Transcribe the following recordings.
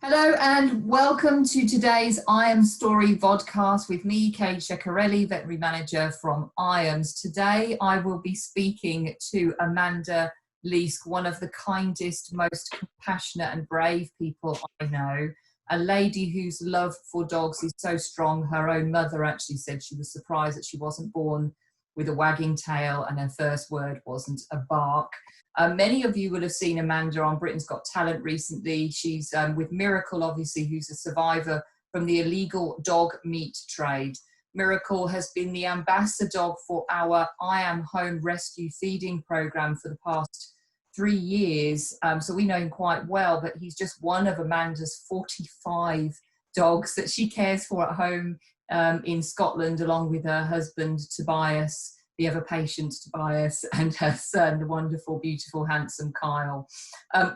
Hello and welcome to today's IAMS Story vodcast with me, Kate Ceccarelli, veterinary manager from IAMS. Today I will be speaking to Amanda Leask, one of the kindest, most compassionate and brave people I know. A lady whose love for dogs is so strong. Her own mother actually said she was surprised that she wasn't born with a wagging tail and her first word wasn't a bark. Many of you will have seen Amanda on Britain's Got Talent recently. She's with Miracle, obviously, who's a survivor from the illegal dog meat trade. Miracle has been the Ambassadog for our I Am Home Rescue Feeding Programme for the past 3 years. So we know him quite well, but he's just one of Amanda's 45 dogs that she cares for at home in Scotland, along with her husband, Tobias, the ever patient Tobias, and her son, the wonderful, beautiful, handsome Kyle.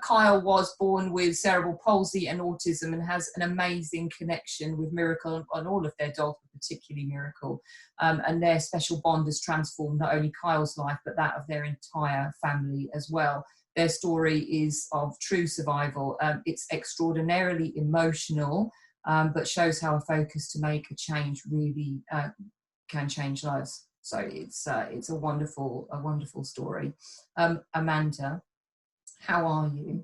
Kyle was born with cerebral palsy and autism and has an amazing connection with Miracle and all of their dogs, particularly Miracle. And their special bond has transformed not only Kyle's life, but that of their entire family as well. Their story is of true survival. It's extraordinarily emotional, but shows how a focus to make a change really can change lives. So it's a wonderful story. Amanda, how are you?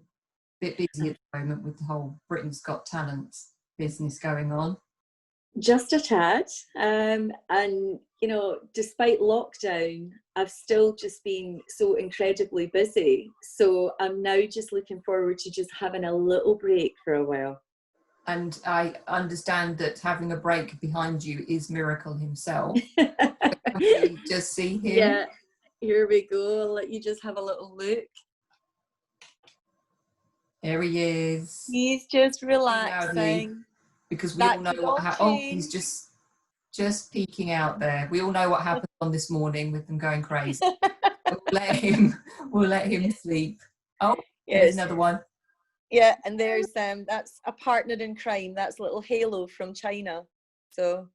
Bit busy at the moment with the whole Britain's Got Talent business going on. Just a tad, and you know, despite lockdown, I've still just been so incredibly busy. So I'm now just looking forward to just having a little break for a while. And I understand that having a break behind you is Miracle himself. Can we just see him? Yeah, here we go. I'll let you just have a little look. There he is. He's just relaxing. Because we all know what happened. Oh, he's just peeking out there. We all know what happened on this morning with them going crazy. We'll let him sleep. Oh, yes. There's another one. Yeah, and there's that's a partner in crime. That's little Halo from China. So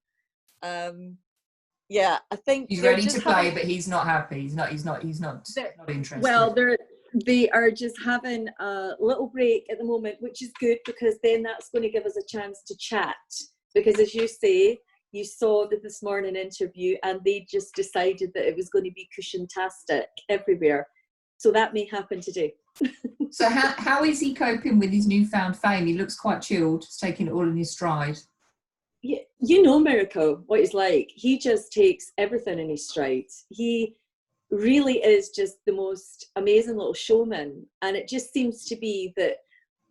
yeah, I think he's ready to play, but he's not happy. He's not interested. Well, they are just having a little break at the moment, which is good because then that's going to give us a chance to chat. Because as you say, you saw this morning interview and they just decided that it was going to be cushion-tastic everywhere. So that may happen today. So how is he coping with his newfound fame? He looks quite chilled, just taking it all in his stride. Yeah, you know Miracle, what he's like. He just takes everything in his stride. He really is just the most amazing little showman. And it just seems to be that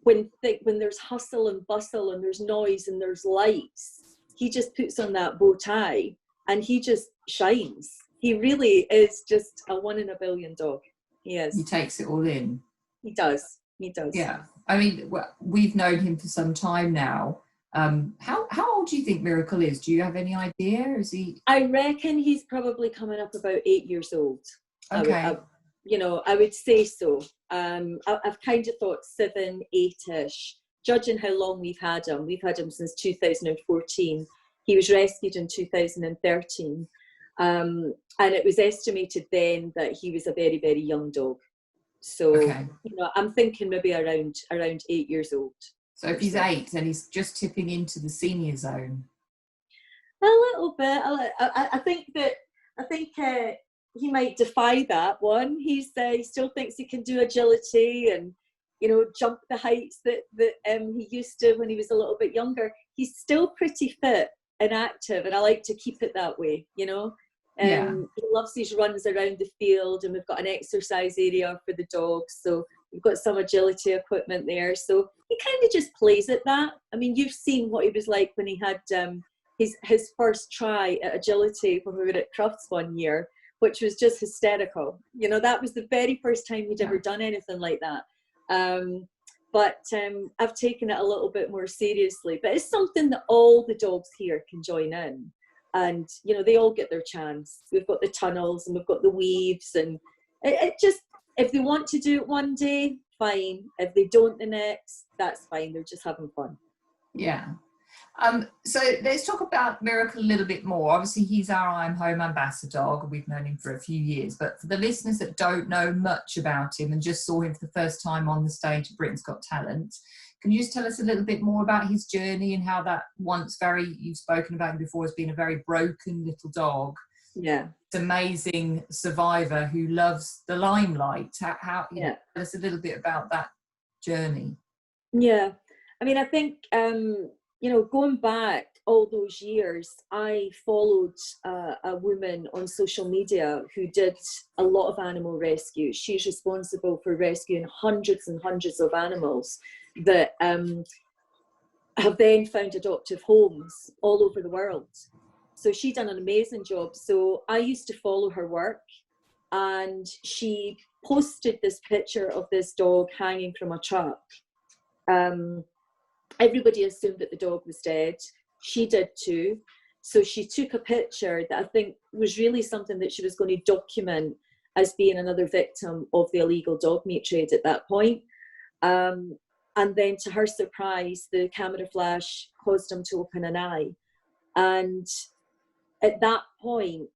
when there's hustle and bustle and there's noise and there's lights, he just puts on that bow tie and he just shines. He really is just a 1 in a billion dog. He is. He takes it all in. He does. He does. Yeah. I mean, we've known him for some time now. How old do you think Miracle is? Do you have any idea? Is he? I reckon he's probably coming up about 8 years old. Okay. I would say so. I've kind of thought 7, 8-ish, judging how long we've had him. We've had him since 2014. He was rescued in 2013. And it was estimated then that he was a very, very young dog. So, okay. I'm thinking maybe around 8 years old. So if he's 8, then he's just tipping into the senior zone. A little bit. I think he might defy that one. He still thinks he can do agility and, jump the heights that he used to when he was a little bit younger. He's still pretty fit and active, and I like to keep it that way, Yeah. He loves these runs around the field, and we've got an exercise area for the dogs, so we've got some agility equipment there. So he kind of just plays at that. I mean, you've seen what he was like when he had his first try at agility when we were at Crufts one year, which was just hysterical. That was the very first time he'd ever done anything like that. But I've taken it a little bit more seriously. But it's something that all the dogs here can join in. And, they all get their chance. We've got the tunnels and we've got the weaves. And it just, if they want to do it one day, fine. If they don't the next, that's fine. They're just having fun. Yeah. So let's talk about Miracle a little bit more. Obviously, he's our I'm Home Ambassadog. We've known him for a few years. But for the listeners that don't know much about him and just saw him for the first time on the stage of Britain's Got Talent, Can you just tell us a little bit more about his journey and how that you've spoken about him before as being a very broken little dog. Yeah. This amazing survivor who loves the limelight. How tell us a little bit about that journey. Yeah. I mean, I think, going back all those years, I followed a woman on social media who did a lot of animal rescue. She's responsible for rescuing hundreds and hundreds of animals that have then found adoptive homes all over the world. So she done an amazing job. So I used to follow her work, and she posted this picture of this dog hanging from a truck. Everybody assumed that the dog was dead. She did too. So she took a picture that I think was really something that she was going to document as being another victim of the illegal dog meat trade at that point. And then, to her surprise, the camera flash caused him to open an eye. And at that point,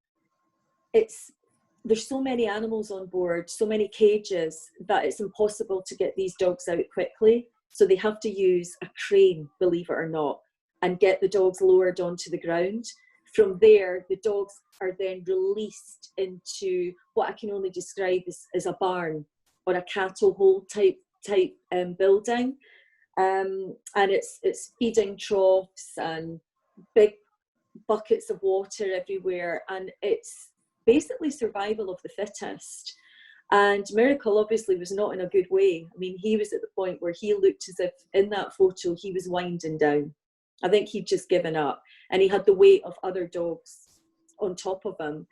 there's so many animals on board, so many cages, that it's impossible to get these dogs out quickly. So they have to use a crane, believe it or not, and get the dogs lowered onto the ground. From there, the dogs are then released into what I can only describe as a barn or a cattle hole type building. And it's feeding troughs and big buckets of water everywhere. And it's basically survival of the fittest. And Miracle obviously was not in a good way. I mean, he was at the point where he looked as if in that photo he was winding down. I think he'd just given up, and he had the weight of other dogs on top of him.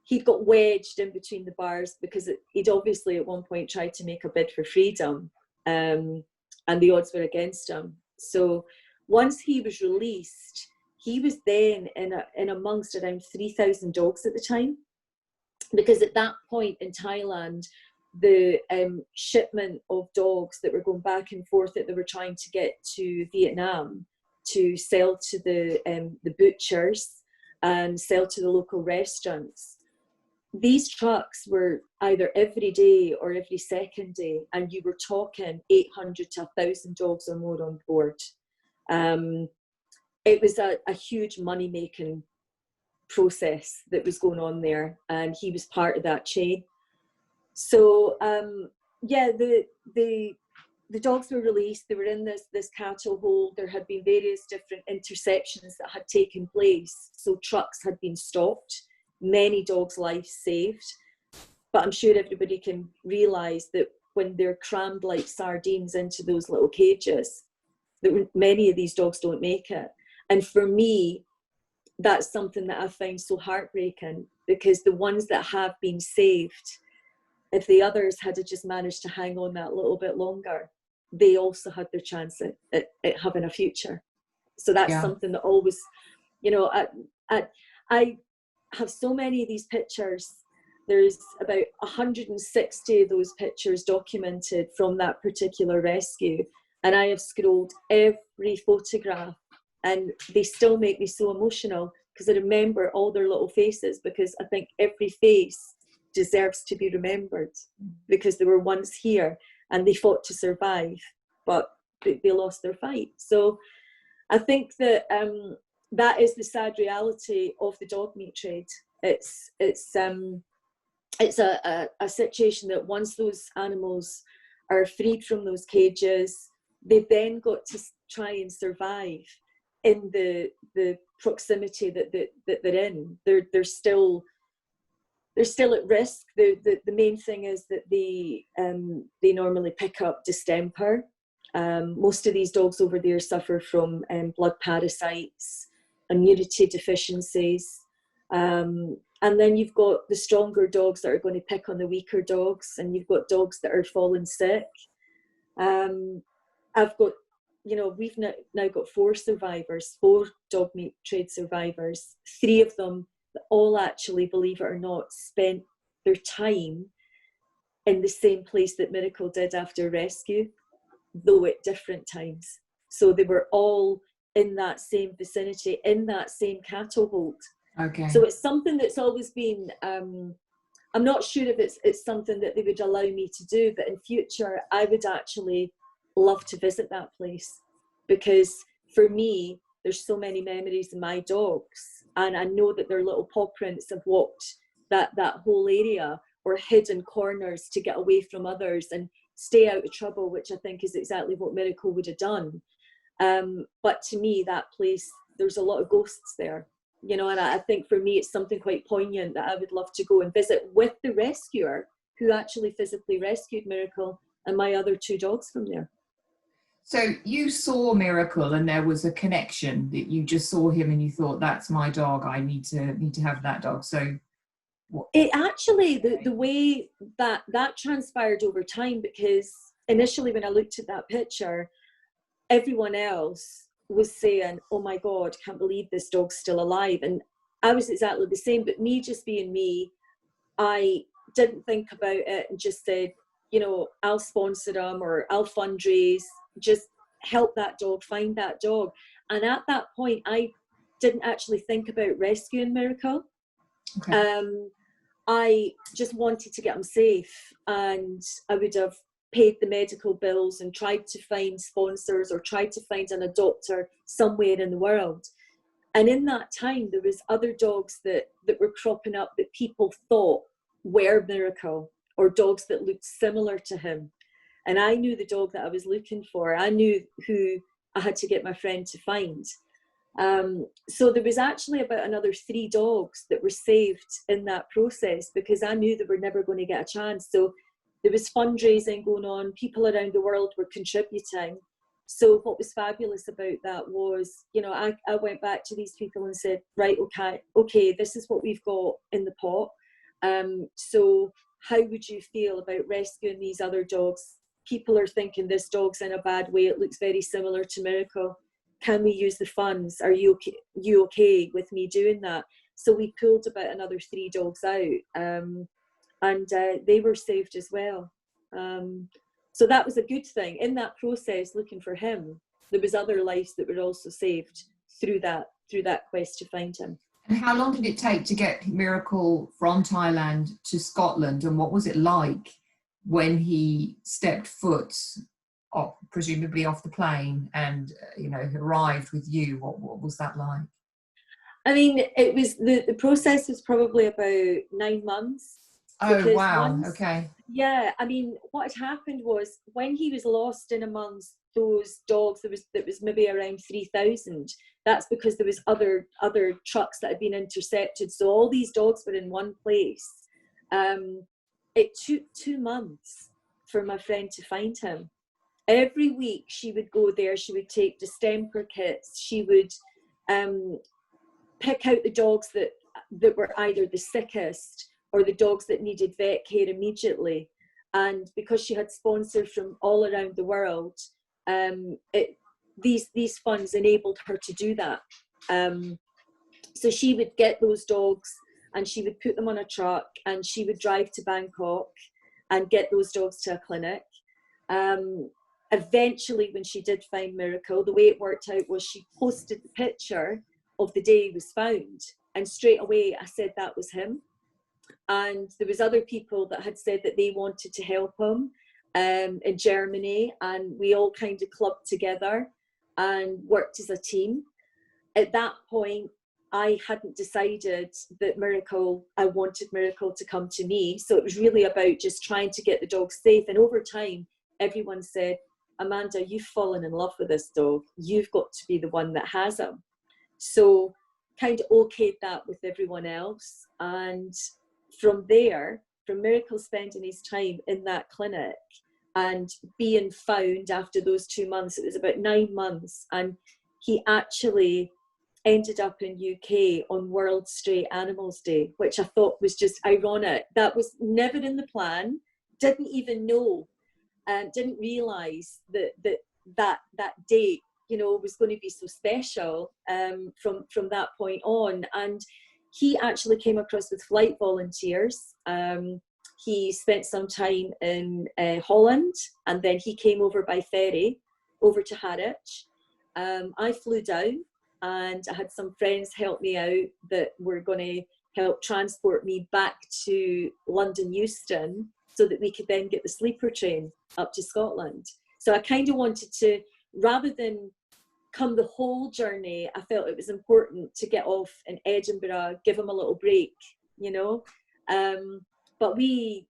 He'd got wedged in between the bars because he'd obviously at one point tried to make a bid for freedom, and the odds were against him. So once he was released, he was then in amongst around 3,000 dogs at the time. Because at that point in Thailand, the shipment of dogs that were going back and forth that they were trying to get to Vietnam to sell to the butchers and sell to the local restaurants, these trucks were either every day or every second day, and you were talking 800 to 1,000 dogs or more on board. It was a huge money-making process that was going on there, and he was part of that chain. So the dogs were released. They were in this cattle hole. There had been various different interceptions that had taken place, so trucks had been stopped, many dogs' lives saved. But I'm sure everybody can realize that when they're crammed like sardines into those little cages, that many of these dogs don't make it. And for me, that's something that I find so heartbreaking, because the ones that have been saved, if the others had just managed to hang on that little bit longer, they also had their chance at having a future. So that's something that always, I have so many of these pictures. There's about 160 of those pictures documented from that particular rescue. And I have scrolled every photograph, and they still make me so emotional, because I remember all their little faces, because I think every face deserves to be remembered, because they were once here and they fought to survive, but they lost their fight. So I think that that is the sad reality of the dog meat trade. It's a situation that once those animals are freed from those cages, they've then got to try and survive in the proximity that they're in. They're still at risk. The main thing is that they normally pick up distemper. Most of these dogs over there suffer from blood parasites, immunity deficiencies, and then you've got the stronger dogs that are going to pick on the weaker dogs, and you've got dogs that are falling sick. We've now got 4 dog meat trade survivors. 3 of them that all actually, believe it or not, spent their time in the same place that Miracle did after rescue, though at different times. So they were all in that same vicinity, in that same cattle hold. Okay. So it's something that's always been, I'm not sure if it's something that they would allow me to do, but in future I would actually love to visit that place, because for me, there's so many memories in my dogs, and I know that their little paw prints have walked that whole area, or hidden corners to get away from others and stay out of trouble, which I think is exactly what Miracle would have done. But to me, that place, there's a lot of ghosts there, you know, and I think for me, it's something quite poignant that I would love to go and visit with the rescuer who actually physically rescued Miracle and my other 2 dogs from there. So you saw Miracle and there was a connection, that you just saw him and you thought, that's my dog, I need to have that dog. So what? It actually, the way that transpired over time, because initially when I looked at that picture, everyone else was saying, oh my God, can't believe this dog's still alive. And I was exactly the same, but me just being me, I didn't think about it and just said, you know, I'll sponsor them or I'll fundraise, just help that dog, find that dog. And at that point, I didn't actually think about rescuing Miracle. Okay. I just wanted to get him safe, and I would have paid the medical bills and tried to find sponsors or tried to find an adopter somewhere in the world. And in that time, there was other dogs that were cropping up that people thought were Miracle, or dogs that looked similar to him. And I knew the dog that I was looking for. I knew who I had to get my friend to find. So there was actually about another 3 dogs that were saved in that process, because I knew they were never going to get a chance. So there was fundraising going on. People around the world were contributing. So what was fabulous about that was, you know, I went back to these people and said, right, okay, this is what we've got in the pot. So how would you feel about rescuing these other dogs? People are thinking this dog's in a bad way. It looks very similar to Miracle. Can we use the funds? Are you okay with me doing that? So we pulled about another 3 dogs out, and they were saved as well. So that was a good thing. In that process, looking for him, there was other lives that were also saved through that quest to find him. And how long did it take to get Miracle from Thailand to Scotland? And what was it like when he stepped foot off, presumably off the plane, and arrived with you? What was that like? I mean, it was the process was probably about 9 months. Oh wow! Okay. Yeah, I mean, what had happened was when he was lost in amongst those dogs, there was maybe around 3,000. That's because there was other trucks that had been intercepted. So all these dogs were in one place. It took 2 months for my friend to find him. Every week she would go there. She would take distemper kits. She would pick out the dogs that were either the sickest or the dogs that needed vet care immediately. And because she had sponsors from all around the world, these funds enabled her to do that. So she would get those dogs and she would put them on a truck and she would drive to Bangkok and get those dogs to a clinic. Eventually, when she did find Miracle, the way it worked out was she posted the picture of the day he was found, and straight away I said that was him. And there was other people that had said that they wanted to help him in Germany, and we all kind of clubbed together and worked as a team. At that point, I hadn't decided that I wanted Miracle to come to me. So it was really about just trying to get the dog safe. And over time, everyone said, Amanda, you've fallen in love with this dog. You've got to be the one that has him. So kind of okayed that with everyone else. And from there, from Miracle spending his time in that clinic and being found after those 2 months, it was about 9 months. And he actually ended up in UK on World Stray Animals Day, which I thought was just ironic. That was never in the plan. Didn't even know, and didn't realise that date, was going to be so special from that point on. And he actually came across with flight volunteers. He spent some time in Holland, and then he came over by ferry over to Harwich. I flew down, and I had some friends help me out that were going to help transport me back to London Euston so that we could then get the sleeper train up to Scotland. So I kind of wanted to, rather than come the whole journey, I felt it was important to get off in Edinburgh, give him a little break, you know. But we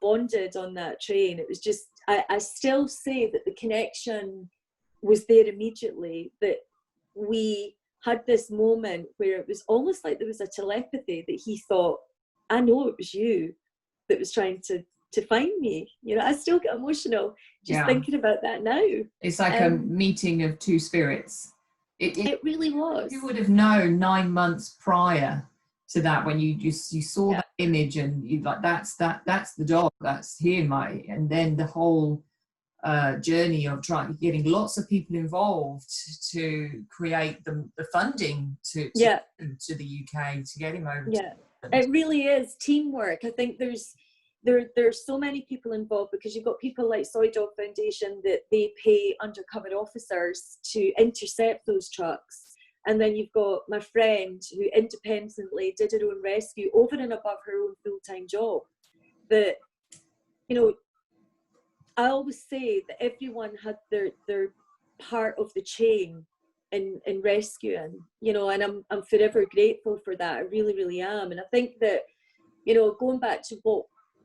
bonded on that train. It was just, I still say that the connection was there immediately, that we had this moment where it was almost like there was a telepathy, that he thought, I know it was you that was trying to find me. You know, I still get emotional just thinking about that now. It's like a meeting of two spirits. It really was. You would have known 9 months prior to that, when you saw that image, and you like, that's the dog, that's him. And then the whole journey of getting lots of people involved to create the funding to the UK to get him over. It really is teamwork. I think there's so many people involved, because you've got people like Soy Dog Foundation that they pay undercover officers to intercept those trucks. And then you've got my friend who independently did her own rescue over and above her own full-time job. That, you know, I always say that everyone had their part of the chain in rescuing, you know, and I'm forever grateful for that. I really, really am. And I think that, you know, going back to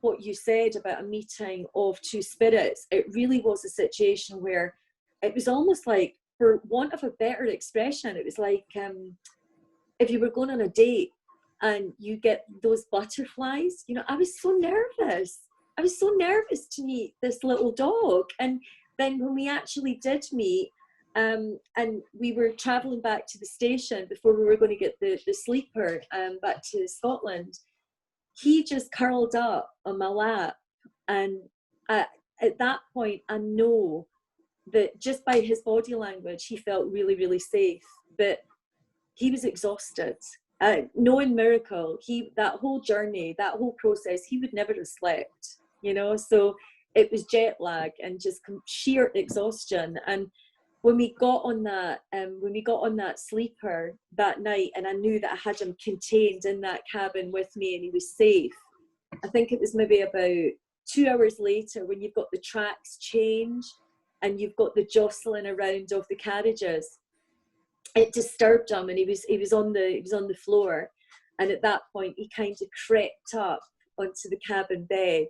what you said about a meeting of two spirits, it really was a situation where it was almost like, for want of a better expression, it was like if you were going on a date and you get those butterflies. You know, I was so nervous. I was so nervous to meet this little dog. And then when we actually did meet, and we were travelling back to the station before we were going to get the sleeper back to Scotland, he just curled up on my lap. And at that point, I know that just by his body language, he felt really, really safe. But he was exhausted. Knowing Miracle, that whole journey, that whole process, he would never have slept, you know. So it was jet lag and just sheer exhaustion. And when we got on that sleeper that night, and I knew that I had him contained in that cabin with me and he was safe, I think it was maybe about 2 hours later, when you've got the tracks change and you've got the jostling around of the carriages, it disturbed him, and he was on the floor. And at that point, he kind of crept up onto the cabin bed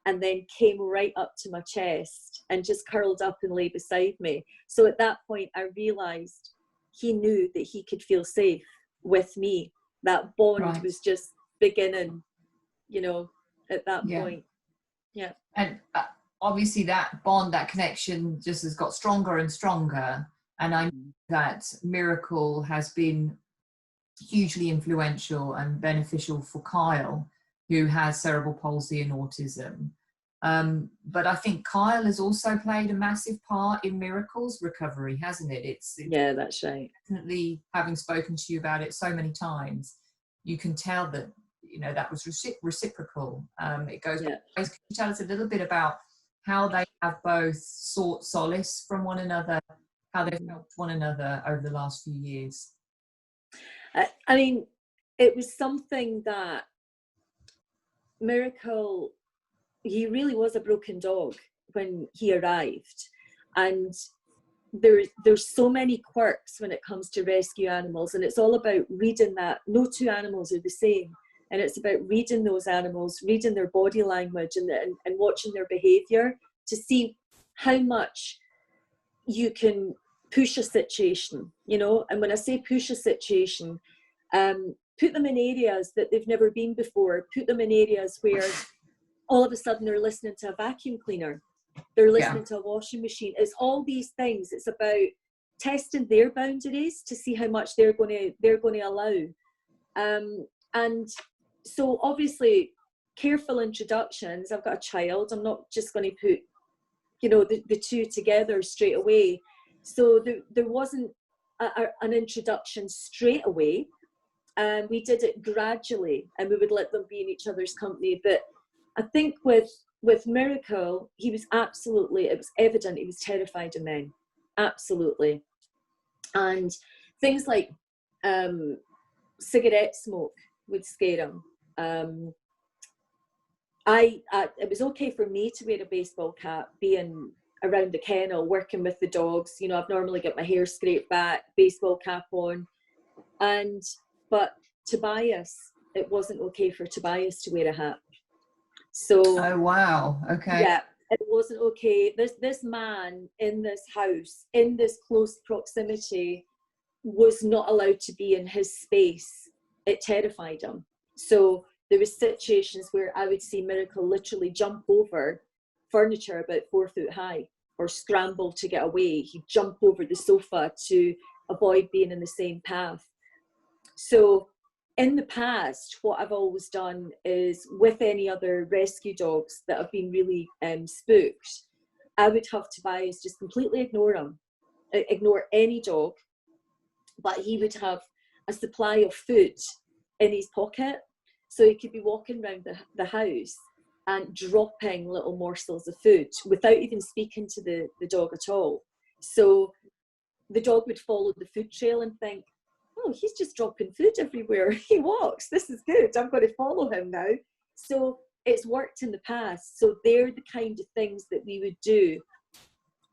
and then came right up to my chest and just curled up and lay beside me. So at that point, I realized he knew that he could feel safe with me. That bond was just beginning, you know, at that point. Yeah. And obviously that bond, that connection just has got stronger and stronger. And I know that Miracle has been hugely influential and beneficial for Kyle, who has cerebral palsy and autism. But I think Kyle has also played a massive part in Miracle's recovery, hasn't it? Yeah, that's right. Definitely, having spoken to you about it so many times, you can tell that, you know, that was reciprocal. It goes. Can you tell us a little bit about how they have both sought solace from one another, how they've helped one another over the last few years? I mean, it was something that Miracle, he really was a broken dog when he arrived. And there's so many quirks when it comes to rescue animals, and it's all about reading that no two animals are the same. And it's about reading those animals, reading their body language and watching their behavior to see how much you can push a situation, you know. And when I say push a situation, put them in areas that they've never been before, put them in areas where all of a sudden they're listening to a vacuum cleaner, they're listening to a washing machine. It's all these things. It's about testing their boundaries to see how much they're going to allow. And so obviously careful introductions. I've got a child. I'm not just going to put, you know, the two together straight away. So there wasn't an introduction straight away. We did it gradually, and we would let them be in each other's company. But I think with Miracle, he was absolutely, it was evident he was terrified of men. Absolutely. And things like cigarette smoke would scare him. It was okay for me to wear a baseball cap, being around the kennel, working with the dogs. You know, I've normally got my hair scraped back, baseball cap on, but Tobias, it wasn't okay for Tobias to wear a hat. So, oh wow, okay. Yeah, it wasn't okay. This man in this house, in this close proximity, was not allowed to be in his space. It terrified him. So there was situations where I would see Miracle literally jump over furniture about 4 foot high, or scramble to get away. He'd jump over the sofa to avoid being in the same path. So in the past, what I've always done is, with any other rescue dogs that have been really spooked, I would have Tobias just completely ignore him, ignore any dog, but he would have a supply of food in his pocket. So he could be walking around the house and dropping little morsels of food without even speaking to the dog at all. So the dog would follow the food trail and think, oh, he's just dropping food everywhere he walks. This is good. I'm going to follow him now. So it's worked in the past. So they're the kind of things that we would do.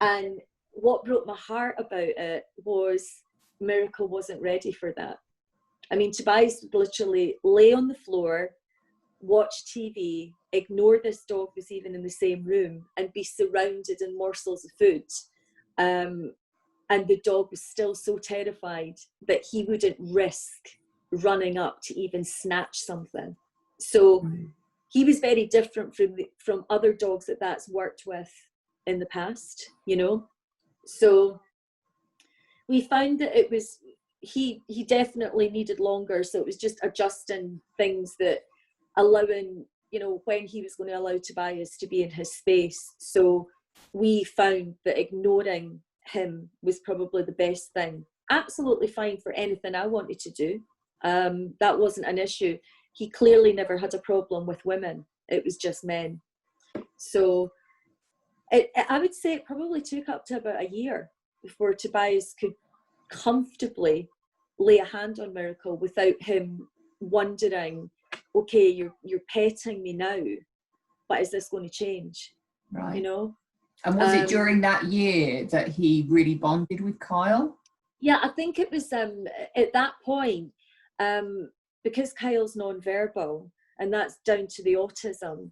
And what broke my heart about it was Miracle wasn't ready for that. I mean, Tobias would literally lay on the floor, watch TV, ignore this dog was even in the same room, and be surrounded in morsels of food. And the dog was still so terrified that he wouldn't risk running up to even snatch something. So he was very different from other dogs that's worked with in the past, you know. So we found that it was, he definitely needed longer. So it was just adjusting things, that allowing, you know, when he was going to allow Tobias to be in his space. So we found that ignoring him was probably the best thing. Absolutely fine for anything I wanted to do. That wasn't an issue. He clearly never had a problem with women. It was just men. So I would say it probably took up to about a year before Tobias could comfortably lay a hand on Miracle without him wondering, okay, you're petting me now, but is this going to change? Right. You know? And was it during that year that he really bonded with Kyle? Yeah, I think it was at that point, because Kyle's non-verbal, and that's down to the autism.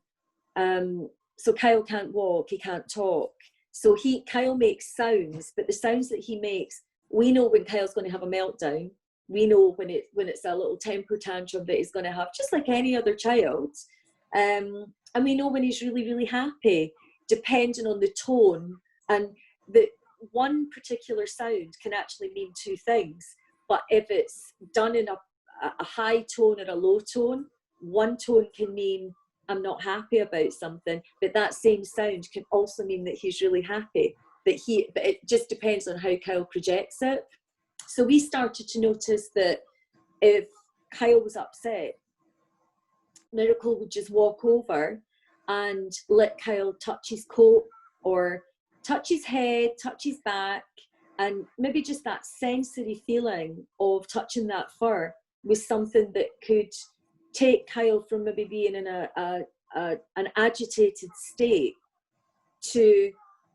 So Kyle can't walk, he can't talk. So Kyle makes sounds, but the sounds that he makes, we know when Kyle's going to have a meltdown. We know when it's a little temper tantrum that he's going to have, just like any other child. And we know when he's really, really happy, depending on the tone. And the one particular sound can actually mean two things. But if it's done in a high tone or a low tone, one tone can mean I'm not happy about something, but that same sound can also mean that he's really happy. But it just depends on how Kyle projects it. So we started to notice that if Kyle was upset, Miracle would just walk over and let Kyle touch his coat, or touch his head, touch his back, and maybe just that sensory feeling of touching that fur was something that could take Kyle from maybe being in an agitated state to,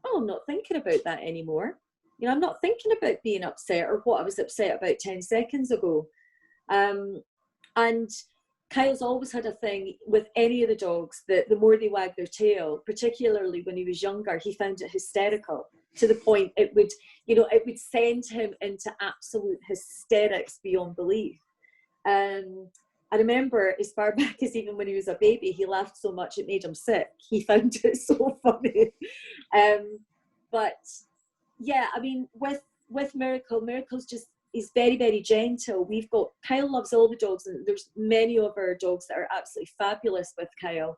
oh, I'm not thinking about that anymore. You know, I'm not thinking about being upset or what I was upset about 10 seconds ago. And Kyle's always had a thing with any of the dogs that the more they wag their tail, particularly when he was younger, he found it hysterical, to the point it would send him into absolute hysterics beyond belief. I remember as far back as even when he was a baby, he laughed so much it made him sick. He found it so funny. But yeah, I mean, with Miracle's just, he's very, very gentle. Kyle loves all the dogs, and there's many of our dogs that are absolutely fabulous with Kyle,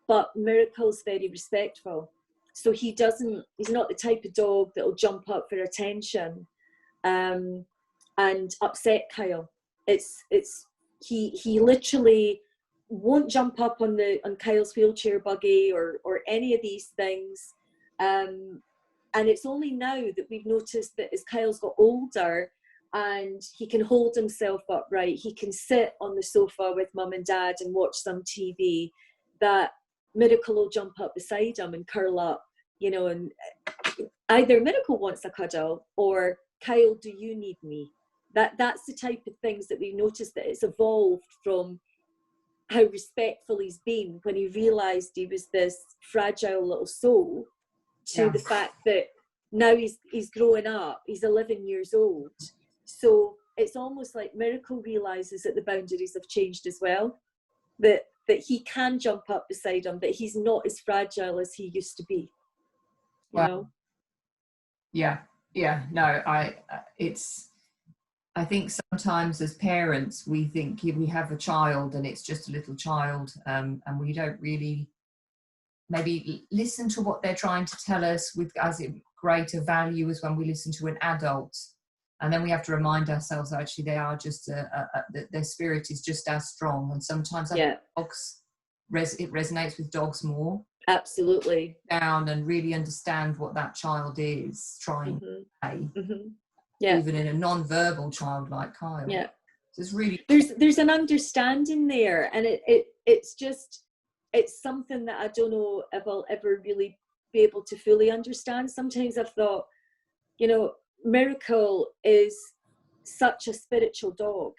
but Miracle's very respectful. So he's not the type of dog that'll jump up for attention and upset Kyle. He literally won't jump up on Kyle's wheelchair buggy or any of these things. And it's only now that we've noticed that as Kyle's got older and he can hold himself upright, he can sit on the sofa with mum and dad and watch some TV, that Miracle will jump up beside him and curl up you know, and either Miracle wants a cuddle or Kyle, do you need me? That's the type of things that we noticed, that it's evolved from how respectful he's been when he realized he was this fragile little soul, to the fact that now he's growing up, he's 11 years old. So it's almost like Miracle realizes that the boundaries have changed as well, that he can jump up beside him, that he's not as fragile as he used to be, you know? Yeah, no, I think sometimes as parents, we think we have a child and it's just a little child, and we don't really maybe listen to what they're trying to tell us with as greater value as when we listen to an adult. And then we have to remind ourselves that actually they are just, their spirit is just as strong. And sometimes dogs, it resonates with dogs more. Absolutely. Down and really understand what that child is trying to say. Even in a non-verbal child like Kyle. Yeah. So it's really there's an understanding there, and it's something that I don't know if I'll ever really be able to fully understand. Sometimes I've thought, you know, Miracle is such a spiritual dog.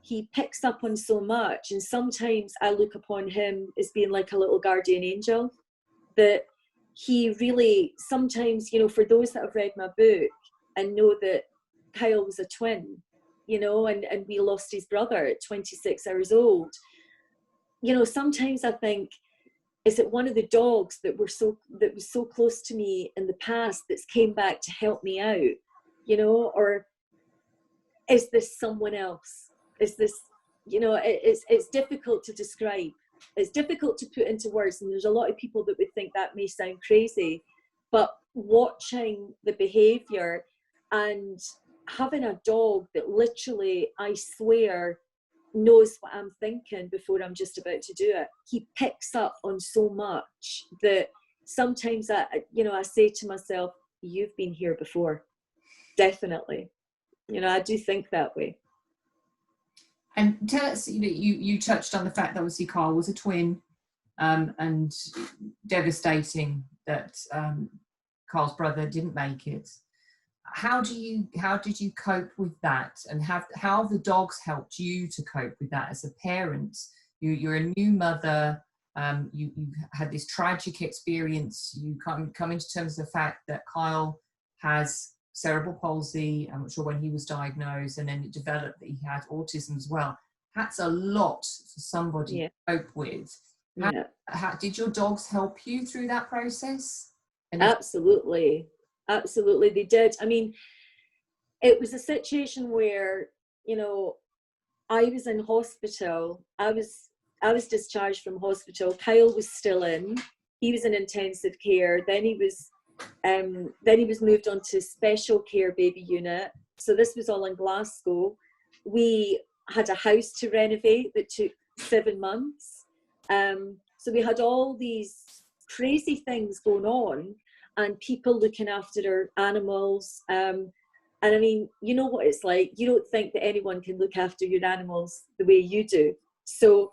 He picks up on so much, and sometimes I look upon him as being like a little guardian angel, that he really, sometimes, you know, for those that have read my book and know that Kyle was a twin, you know, and we lost his brother at 26 years old. You know, sometimes I think, is it one of the dogs that was so close to me in the past that's came back to help me out, you know, or is this someone else? Is this, you know, it's difficult to describe. It's difficult to put into words, and there's a lot of people that would think that may sound crazy, but watching the behavior and having a dog that literally, I swear, knows what I'm thinking before I'm just about to do it. He picks up on so much that sometimes I say to myself, you've been here before. Definitely. You know, I do think that way. And tell us, you know, you touched on the fact that obviously Carl was a twin, and devastating that Carl's brother didn't make it. How did you cope with that, and how have the dogs helped you to cope with that as a parent? You're a new mother. You had this tragic experience. You come into terms with the fact that Kyle has cerebral palsy. I'm not sure when he was diagnosed, and then it developed that he had autism as well. That's a lot for somebody to cope with. How did your dogs help you through that process? Absolutely they did. I mean, it was a situation where, you know, I was in hospital. I was discharged from hospital. Kyle was still in. He was in intensive care. Then he was moved on to special care baby unit. So this was all in Glasgow. We had a house to renovate that took 7 months. So we had all these crazy things going on, and people looking after their animals. And I mean, you know what it's like. You don't think that anyone can look after your animals the way you do. So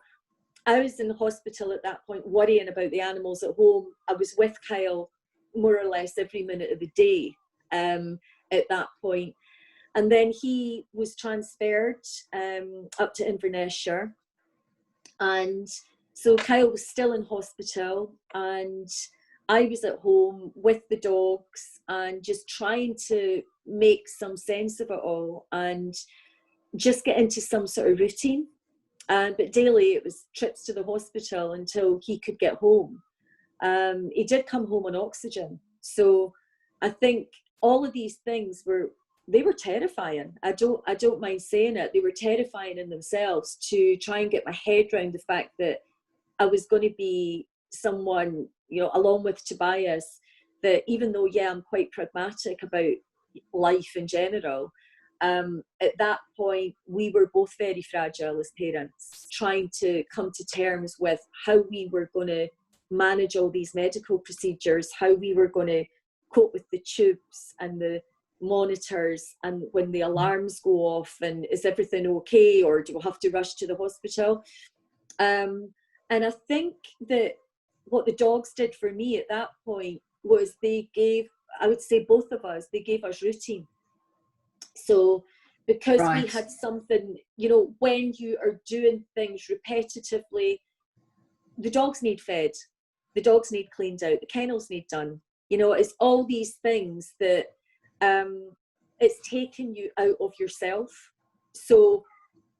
I was in the hospital at that point, worrying about the animals at home. I was with Kyle more or less every minute of the day at that point. And then he was transferred up to Inverness. And so Kyle was still in hospital, and I was at home with the dogs and just trying to make some sense of it all and just get into some sort of routine. But daily it was trips to the hospital until he could get home. He did come home on oxygen. So I think all of these things were terrifying. I don't mind saying it. They were terrifying in themselves, to try and get my head around the fact that I was going to be someone, you know, along with Tobias, that even though, I'm quite pragmatic about life in general, at that point, we were both very fragile as parents, trying to come to terms with how we were going to manage all these medical procedures, how we were going to cope with the tubes and the monitors, and when the alarms go off, and is everything okay, or do we have to rush to the hospital? And I think that what the dogs did for me at that point was they gave, I would say both of us, they gave us routine. So because we had something, you know, when you are doing things repetitively, the dogs need fed, the dogs need cleaned out, the kennels need done. You know, it's all these things that it's taking you out of yourself. So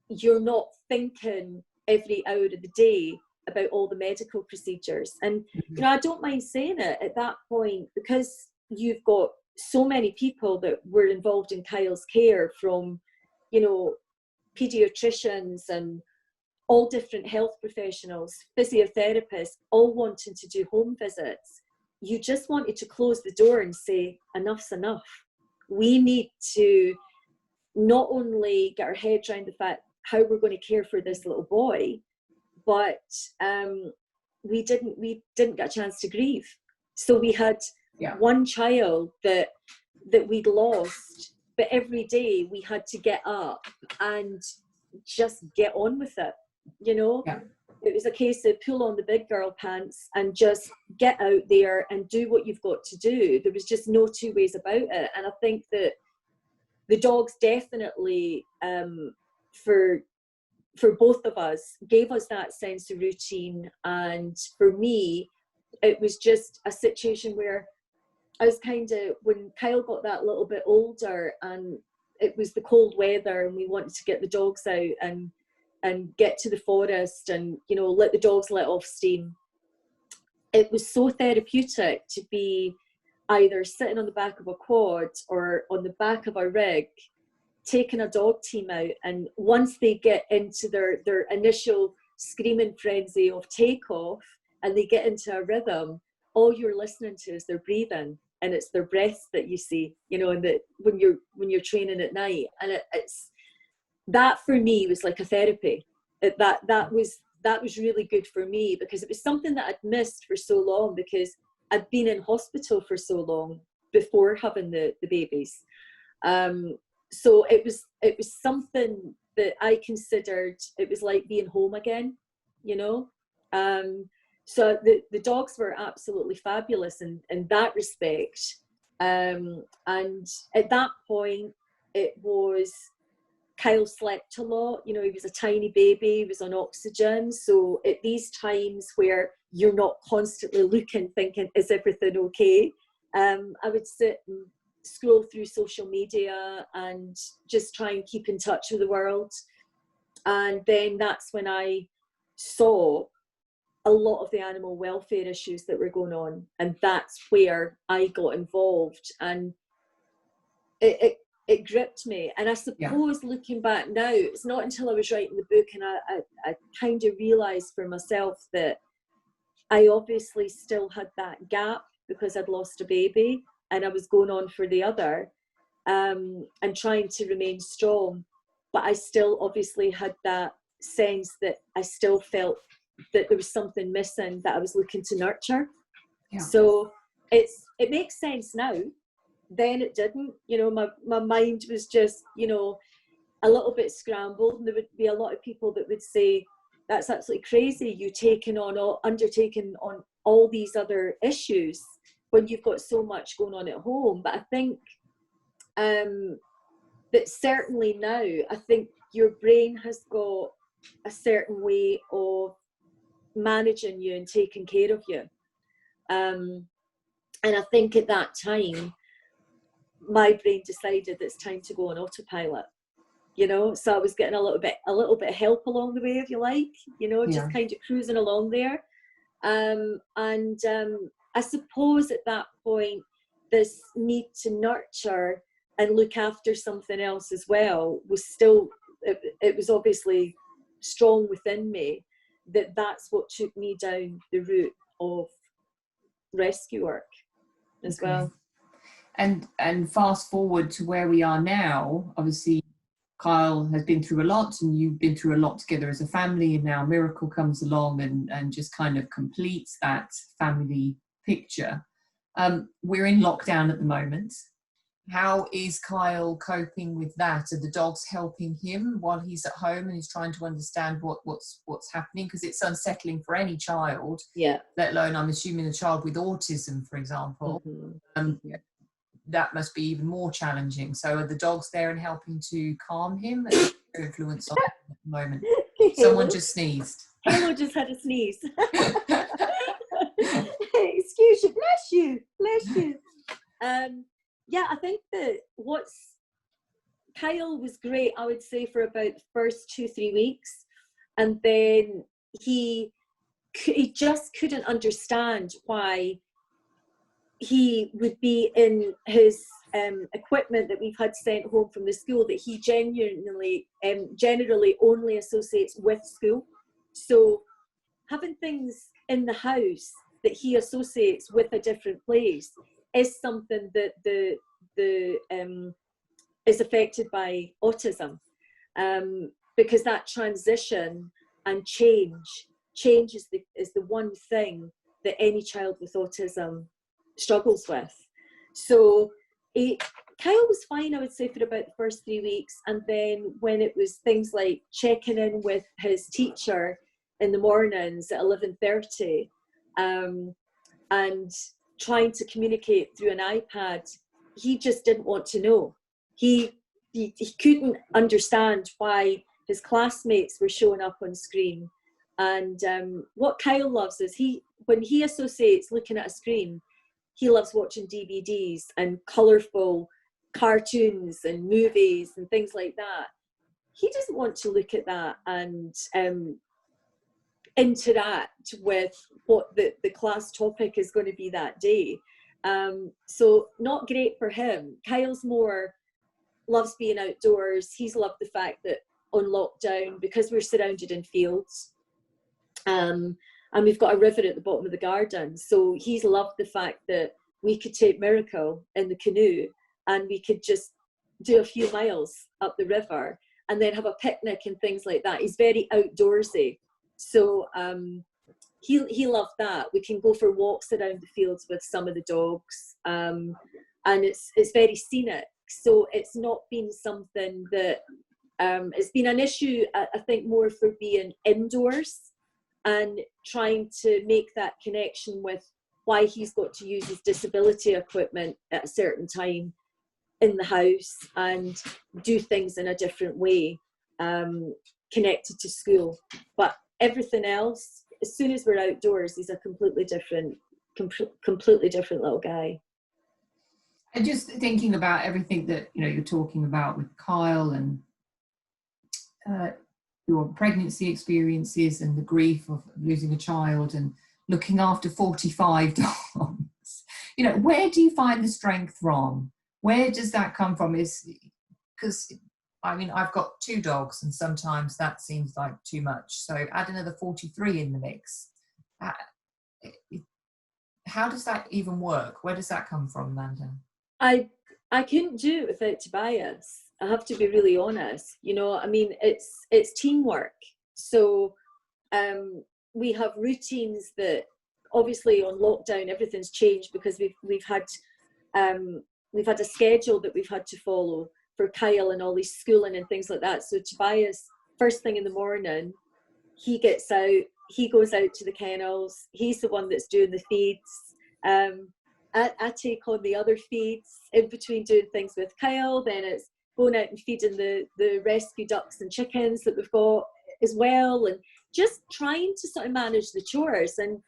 you're not thinking every hour of the day about all the medical procedures. And, you know, I don't mind saying it at that point, because you've got so many people that were involved in Kyle's care, from, you know, pediatricians and all different health professionals, physiotherapists, all wanting to do home visits. You just wanted to close the door and say, enough's enough. We need to not only get our heads around the fact how we're going to care for this little boy, but we didn't get a chance to grieve. So we had one child that we'd lost, but every day we had to get up and just get on with it, you know. It was a case of pull on the big girl pants and just get out there and do what you've got to do. There was just no two ways about it. And I think that the dogs definitely, for both of us, gave us that sense of routine. And for me, it was just a situation where I was kind of, when Kyle got that little bit older and it was the cold weather and we wanted to get the dogs out and get to the forest and, you know, let the dogs let off steam, it was so therapeutic to be either sitting on the back of a quad or on the back of a rig, taking a dog team out. And once they get into their initial screaming frenzy of takeoff and they get into a rhythm, all you're listening to is their breathing, and it's their breaths that you see, you know, and that when you're training at night. And it's that, for me, was like a therapy. That was really good for me, because it was something that I'd missed for so long, because I'd been in hospital for so long before having the babies. So it was something that I considered, it was like being home again, you know. So the dogs were absolutely fabulous in that respect. And at that point, it was, Kyle slept a lot. You know, he was a tiny baby, he was on oxygen. So at these times where you're not constantly looking, thinking, is everything okay? I would sit and scroll through social media and just try and keep in touch with the world. And then that's when I saw a lot of the animal welfare issues that were going on. And that's where I got involved. And it gripped me. And I suppose looking back now, it's not until I was writing the book and I kind of realised for myself that I obviously still had that gap because I'd lost a baby and I was going on for the other, and trying to remain strong. But I still obviously had that sense that I still felt that there was something missing that I was looking to nurture. So it makes sense now. Then it didn't, you know. My mind was just, you know, a little bit scrambled, and there would be a lot of people that would say, that's absolutely crazy, you undertaking on all these other issues when you've got so much going on at home. But I think that certainly now, I think your brain has got a certain way of managing you and taking care of you. And I think at that time, my brain decided it's time to go on autopilot, you know. So I was getting a little bit of help along the way, if you like, you know, just kind of cruising along there. I suppose at that point, this need to nurture and look after something else as well was still, it was obviously strong within me, that's what took me down the route of rescue work as well. And fast forward to where we are now, obviously Kyle has been through a lot and you've been through a lot together as a family, and now Miracle comes along and just kind of completes that family picture. We're in lockdown at the moment. How is Kyle coping with that? Are the dogs helping him while he's at home and he's trying to understand what's happening? Because it's unsettling for any child, Yeah. let alone, I'm assuming, a child with autism, for example. That must be even more challenging. So are the dogs there and helping to calm him and influence on him at the moment? Someone just sneezed. Halo just had a sneeze. Excuse you, bless you, bless you. Yeah, I think that Kyle was great, I would say, for about the first 2-3 weeks, and then he just couldn't understand why he would be in his equipment that we've had sent home from the school that he generally only associates with school. So having things in the house that he associates with a different place is something that is affected by autism, because that transition and change is the one thing that any child with autism struggles with. So Kyle was fine, I would say, for about the first 3 weeks, and then when it was things like checking in with his teacher in the mornings at 11:30, and trying to communicate through an iPad, he just didn't want to know. He couldn't understand why his classmates were showing up on screen. And what Kyle loves is when he associates looking at a screen, he loves watching DVDs and colourful cartoons and movies and things like that. He doesn't want to look at that and interact with what the class topic is going to be that day. So not great for him. Kyle's more loves being outdoors. He's loved the fact that on lockdown, because we're surrounded in fields, and we've got a river at the bottom of the garden, so he's loved the fact that we could take Miracle in the canoe and we could just do a few miles up the river and then have a picnic and things like that. He's very outdoorsy, so he loved that. We can go for walks around the fields with some of the dogs, and it's very scenic. So it's not been something that it's been an issue, I think, more for being indoors and trying to make that connection with why he's got to use his disability equipment at a certain time in the house and do things in a different way, connected to school. But everything else, as soon as we're outdoors, he's a completely different little guy. And just thinking about everything that you're talking about with Kyle and your pregnancy experiences and the grief of losing a child and looking after 45 dogs, where do you find the strength from? Where does that come from? Because I've got 2 dogs and sometimes that seems like too much. So add another 43 in the mix. How does that even work? Where does that come from, Amanda? I couldn't do it without Tobias. I have to be really honest. It's teamwork. So we have routines that, obviously, on lockdown everything's changed because we've had a schedule that we've had to follow for Kyle and all his schooling and things like that. So Tobias, first thing in the morning, he gets out, he goes out to the kennels, he's the one that's doing the feeds. I take on the other feeds in between doing things with Kyle. Then it's going out and feeding the rescue ducks and chickens that we've got as well, and just trying to sort of manage the chores. And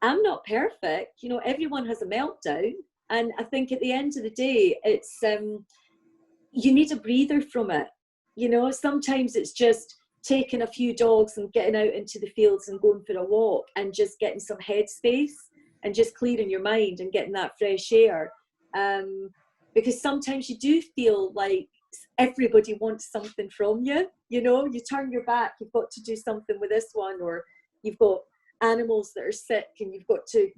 I'm not perfect. Everyone has a meltdown, and I think at the end of the day, it's you need a breather from it. Sometimes it's just taking a few dogs and getting out into the fields and going for a walk and just getting some headspace and just clearing your mind and getting that fresh air. Because sometimes you do feel like everybody wants something from you. You turn your back, you've got to do something with this one, or you've got animals that are sick and you've got to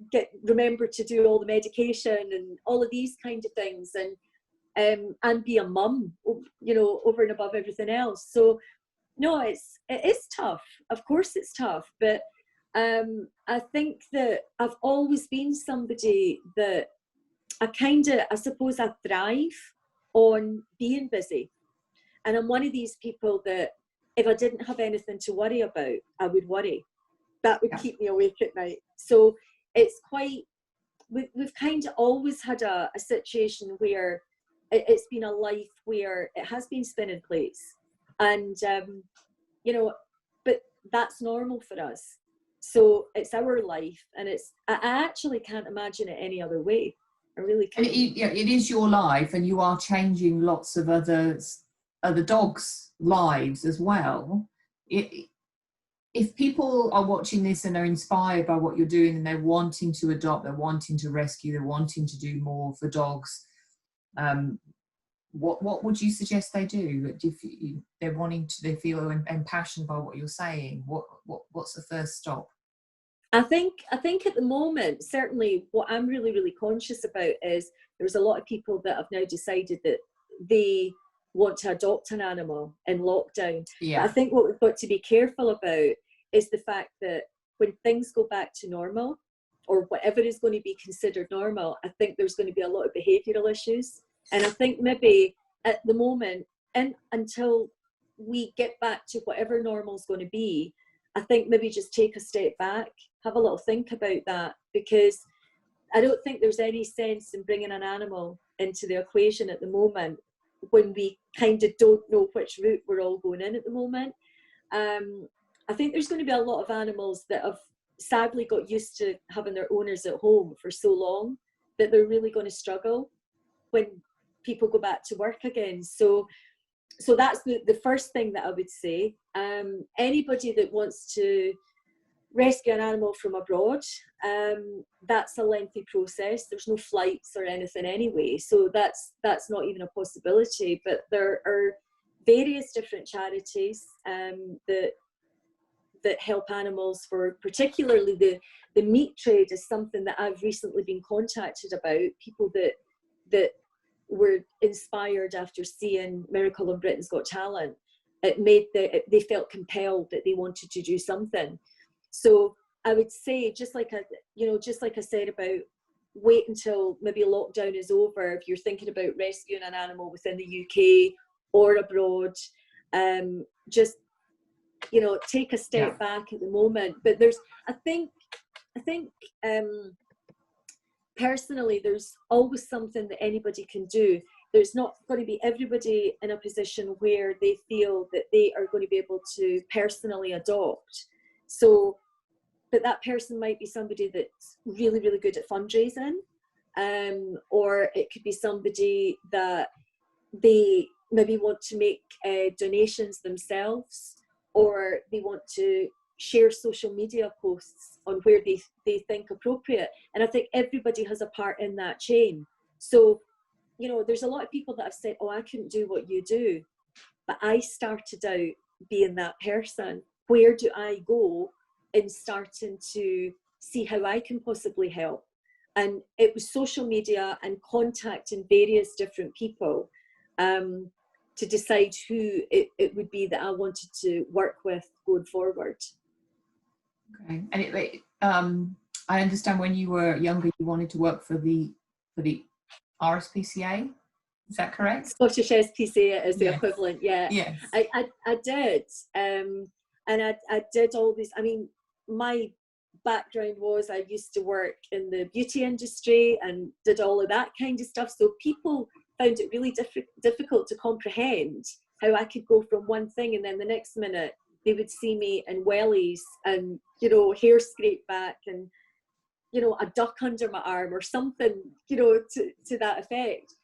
remember to do all the medication and all of these kind of things, and be a mum, over and above everything else. So no, it is tough. Of course it's tough, but I think that I've always been somebody that I suppose I thrive on being busy. And I'm one of these people that if I didn't have anything to worry about, I would worry. That would keep me awake at night. So it's quite, we've kind of always had a situation where it's been a life where it has been spinning plates. And, you know, but that's normal for us. So it's our life, and I actually can't imagine it any other way. I really can't. It is your life, and you are changing lots of other dogs' lives as well. If people are watching this and are inspired by what you're doing and they're wanting to adopt, they're wanting to rescue, they're wanting to do more for dogs, what would you suggest they do? If they feel impassioned by what you're saying, what's the first stop? I think at the moment, certainly what I'm really, really conscious about is there's a lot of people that have now decided that they want to adopt an animal in lockdown. Yeah. But I think what we've got to be careful about is the fact that when things go back to normal, or whatever is going to be considered normal, I think there's going to be a lot of behavioural issues. And I think maybe at the moment, and until we get back to whatever normal is going to be, I think maybe just take a step back, have a little think about that, because I don't think there's any sense in bringing an animal into the equation at the moment when we kind of don't know which route we're all going in at the moment. I think there's going to be a lot of animals that have sadly got used to having their owners at home for so long that they're really going to struggle when people go back to work again. So that's the first thing that I would say. Anybody that wants to rescue an animal from abroad, that's a lengthy process. There's no flights or anything anyway, so that's not even a possibility. But there are various different charities that help animals, for particularly the meat trade is something that I've recently been contacted about. People that were inspired after seeing Miracle on Britain's Got Talent. They felt compelled that they wanted to do something. So I would say, just like I said about wait until maybe lockdown is over if you're thinking about rescuing an animal within the UK or abroad, just take a step back at the moment. But I think personally, there's always something that anybody can do. There's not going to be everybody in a position where they feel that they are going to be able to personally adopt. So, but that person might be somebody that's really, really good at fundraising, or it could be somebody that they maybe want to make donations themselves, or they want to share social media posts on where they think appropriate. And I think everybody has a part in that chain. So, there's a lot of people that have said, oh, I couldn't do what you do. But I started out being that person. Where do I go in starting to see how I can possibly help? And it was social media and contacting various different people to decide who it would be that I wanted to work with going forward. Okay. And I understand when you were younger, you wanted to work for the RSPCA. Is that correct? Scottish SPCA is the equivalent. Yeah. Yes. I did. And I did all this. I mean, my background was I used to work in the beauty industry and did all of that kind of stuff. So people found it really difficult to comprehend how I could go from one thing and then the next minute they would see me in wellies and, hair scraped back and, a duck under my arm or something, to that effect.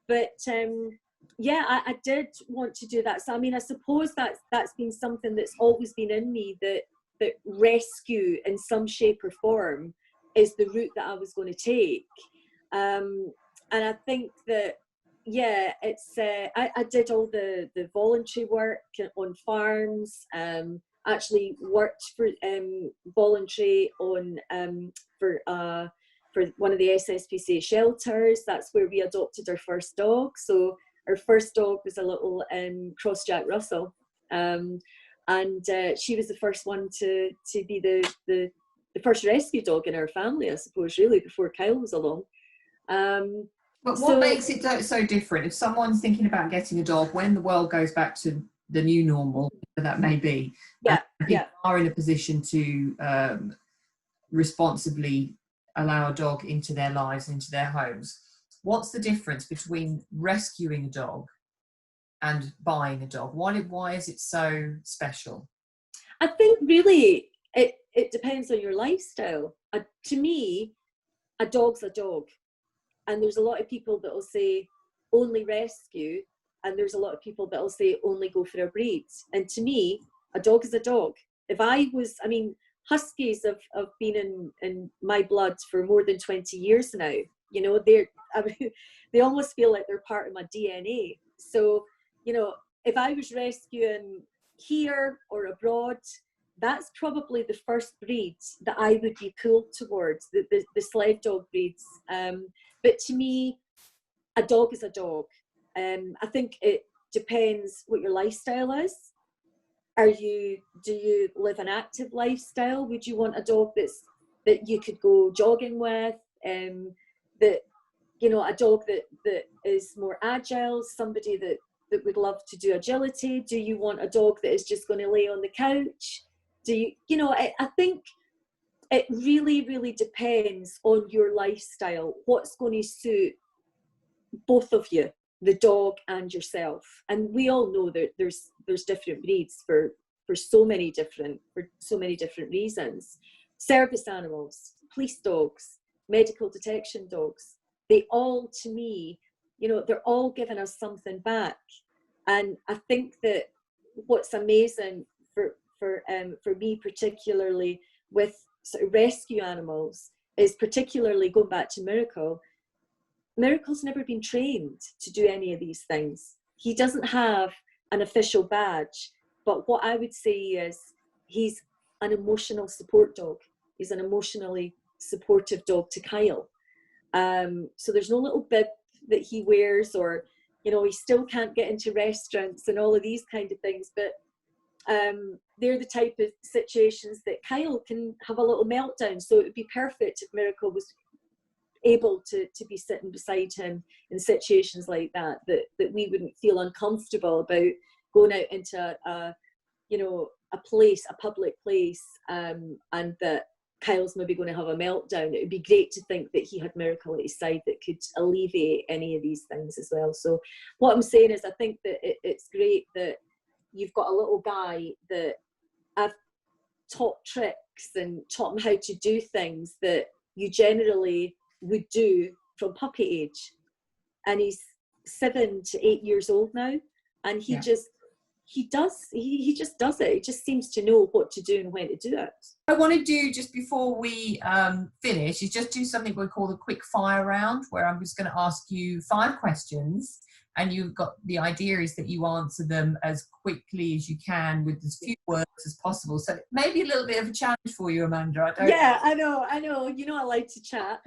But I did want to do that. So, I mean, I suppose that's been something that's always been in me, that rescue in some shape or form is the route that I was going to take. And I think that, it's I did all the voluntary work on farms, actually worked for voluntary on for one of the SSPCA shelters. That's where we adopted our first dog. So our first dog was a little cross Jack Russell, and she was the first one to be the first rescue dog in our family, I suppose, really, before Kyle was along. But what makes it so different? If someone's thinking about getting a dog, when the world goes back to the new normal, that may be, people are in a position to responsibly allow a dog into their lives, into their homes. What's the difference between rescuing a dog and buying a dog? Why is it so special? I think really it depends on your lifestyle. To me, a dog's a dog. And there's a lot of people that will say only rescue, and there's a lot of people that will say only go for a breed. And to me, a dog is a dog. Huskies have been in my blood for more than 20 years now. You know, they almost feel like they're part of my DNA. So, you know, if I was rescuing here or abroad, that's probably the first breed that I would be pulled towards, the sled dog breeds. But to me, a dog is a dog. I think it depends what your lifestyle is. Do you live an active lifestyle? Would you want a dog that you could go jogging with? A dog that is more agile, somebody that would love to do agility? Do you want a dog that is just going to lay on the couch? I think it really, really depends on your lifestyle, what's going to suit both of you, the dog and yourself. And we all know that there's different breeds for so many different reasons. Service animals, police dogs, medical detection dogs, they all, to me, they're all giving us something back. And I think that what's amazing for me, particularly with sort of rescue animals, is particularly going back to Miracle's never been trained to do any of these things. He doesn't have an official badge, but what I would say is he's an emotional support dog. He's an emotionally supportive dog to Kyle. So there's no little bib that he wears, or he still can't get into restaurants and all of these kind of things, but they're the type of situations that Kyle can have a little meltdown. So it would be perfect if Miracle was able to be sitting beside him in situations like that we wouldn't feel uncomfortable about going out into a public place, and that Kyle's maybe going to have a meltdown. It would be great to think that he had Miracle at his side that could alleviate any of these things as well. So what I'm saying is, I think that it's great that you've got a little guy that I've taught tricks and taught him how to do things that you generally would do from puppy age. And he's 7 to 8 years old now, and he just does it. He just seems to know what to do and when to do it. I want to do, just before we finish, is just do something we call the quick fire round, where I'm just going to ask you 5 questions, and you've got, the idea is that you answer them as quickly as you can with as few words as possible. So maybe a little bit of a challenge for you, Amanda. I know. I like to chat.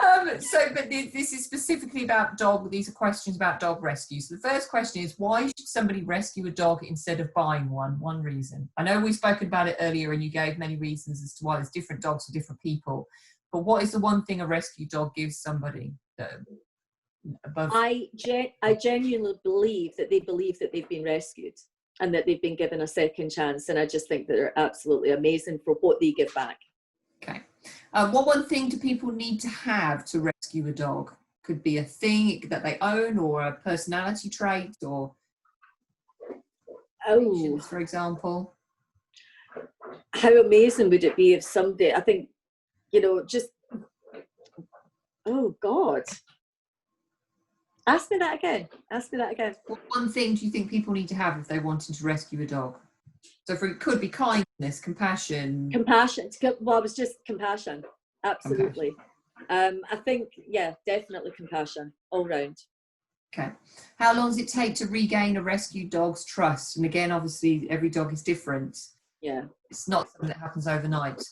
But this is specifically about dog. These are questions about dog rescue. So the first question is, why should somebody rescue a dog instead of buying one? One reason. I know we've spoken about it earlier, and you gave many reasons as to why there's different dogs for different people. But what is the one thing a rescue dog gives somebody? I genuinely believe that they've been rescued and that they've been given a second chance, and I just think that they're absolutely amazing for what they give back. Okay. What one thing do people need to have to rescue a dog? Could be a thing that they own, or a personality trait, or for example. How amazing would it be if somebody, I think, oh God. Ask me that again. What one thing do you think people need to have if they wanted to rescue a dog? So it could be kindness, compassion. Well, it was just compassion. Absolutely. Compassion. I think, definitely compassion all round. Okay. How long does it take to regain a rescued dog's trust? And again, obviously, every dog is different. Yeah. It's not something that happens overnight.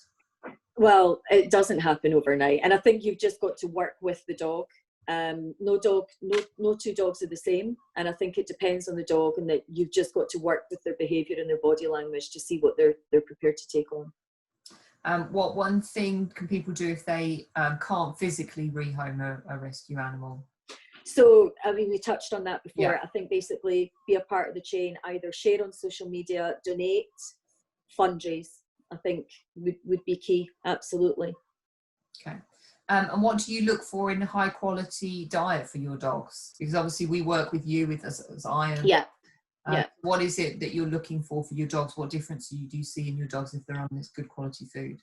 Well, it doesn't happen overnight. And I think you've just got to work with the dog. No 2 dogs are the same, and I think it depends on the dog, and that you've just got to work with their behaviour and their body language to see what they're prepared to take on. What one thing can people do if they can't physically rehome a rescue animal? So, I mean, we touched on that before. Yeah. I think basically be a part of the chain, either share on social media, donate, fundraise, I think would be key. Absolutely. Okay. And what do you look for in a high quality diet for your dogs? Because obviously we work with you as IAMS. Yeah. What is it that you're looking for your dogs? What difference do you see in your dogs if they're on this good quality food?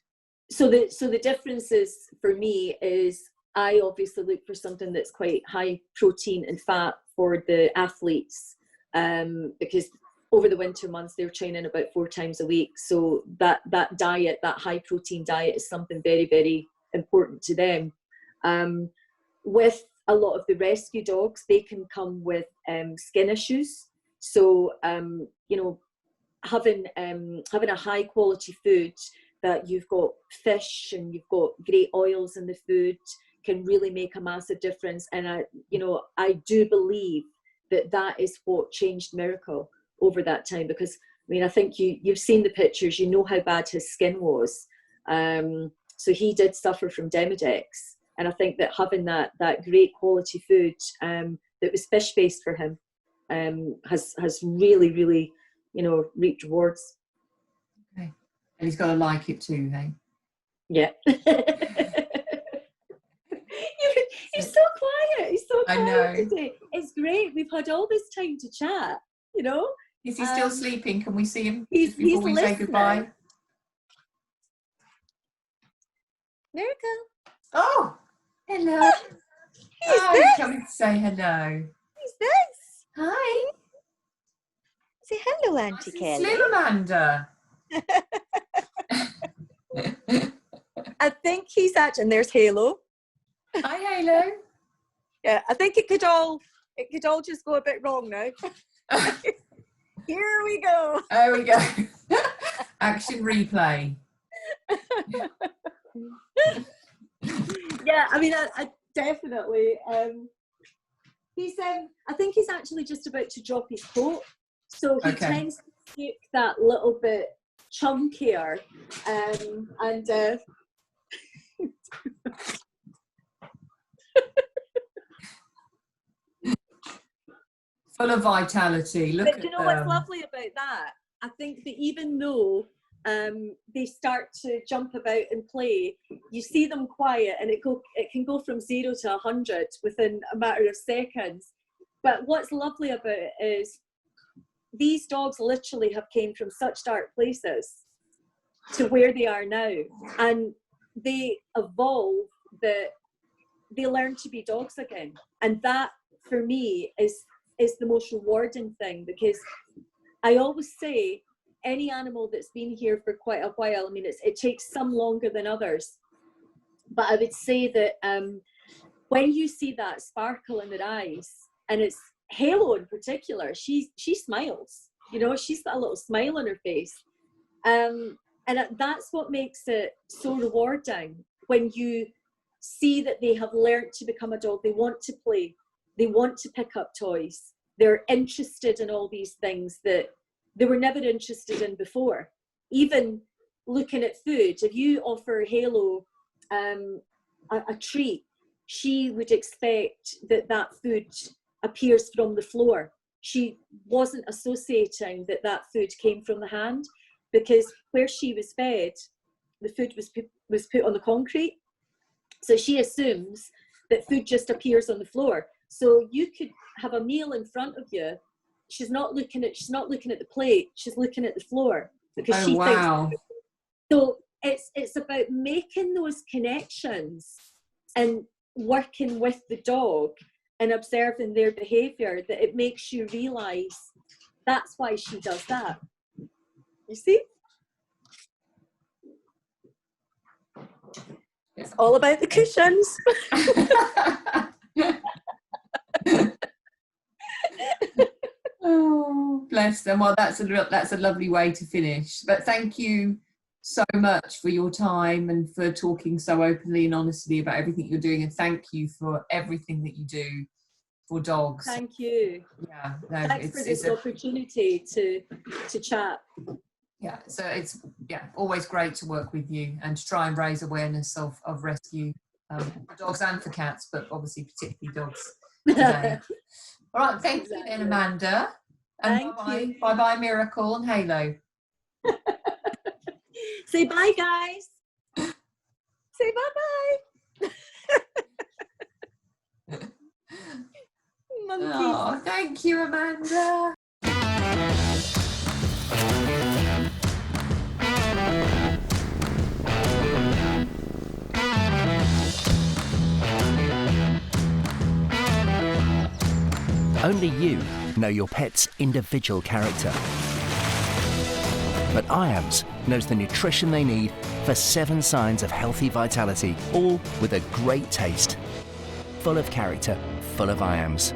So the differences for me is I obviously look for something that's quite high protein and fat for the athletes, because over the winter months they're training about 4 times a week. So that diet, that high protein diet, is something very, very important to them. With a lot of the rescue dogs, they can come with skin issues. So you know, having a high quality food, that you've got fish and you've got great oils in the food, can really make a massive difference. And I do believe that is what changed Miracle over that time, because I mean, I think you've seen the pictures, you know how bad his skin was. So he did suffer from Demodex, and I think that having that great quality food that was fish based for him has really, really, reaped rewards. Okay. And he's got to like it too, hey? Yeah. He's so quiet. He's so quiet. I know. Today. It's great. We've had all this time to chat, Is he still sleeping? Can we see him before we listening. Say goodbye? Miracle. Oh, hello. He's coming to say hello. Who's this? Hi. Say hello, Auntie Kelly. Slim Amanda. I think he's actually, and there's Halo. Hi, Halo. Yeah, I think it could all just go a bit wrong now. Here we go. There we go. Action replay. Yeah, I mean, I definitely. He's. I think he's actually just about to drop his coat, so he tends to look that little bit chunkier, and. Full of vitality. But you know what's lovely about that? I think that even though they start to jump about and play, you see them quiet, and it can go from 0 to 100 within a matter of seconds. But what's lovely about it is these dogs literally have came from such dark places to where they are now, and they evolve, that they learn to be dogs again, and that for me is the most rewarding thing, because I always say any animal that's been here for quite a while, I mean, it takes some longer than others, but I would say that when you see that sparkle in their eyes, and it's Halo in particular, she smiles, she's got a little smile on her face, and that's what makes it so rewarding, when you see that they have learned to become a dog. They want to play, they want to pick up toys, they're interested in all these things that they were never interested in before. Even looking at food, if you offer Halo a treat, she would expect that food appears from the floor. She wasn't associating that food came from the hand, because where she was fed, the food was put on the concrete. So she assumes that food just appears on the floor. So you could have a meal in front of you. She's not looking at the plate. She's looking at the floor, because she thinks. So it's about making those connections and working with the dog and observing their behaviour, that it makes you realise that's why she does that. You see? It's all about the cushions. Oh, bless them. Well, that's a lovely way to finish. But thank you so much for your time and for talking so openly and honestly about everything you're doing. And thank you for everything that you do for dogs. Thank you. Yeah. No, thanks for this opportunity to chat. Yeah, so it's always great to work with you and to try and raise awareness of rescue for dogs and for cats, but obviously particularly dogs today. All right, thank you then, Amanda. And Thank you. Bye-bye, Miracle and Halo. Say bye, guys. Say bye-bye. Monkeys. Oh, thank you, Amanda. Only you know your pet's individual character. But IAMS knows the nutrition they need for 7 signs of healthy vitality, all with a great taste. Full of character, full of IAMS.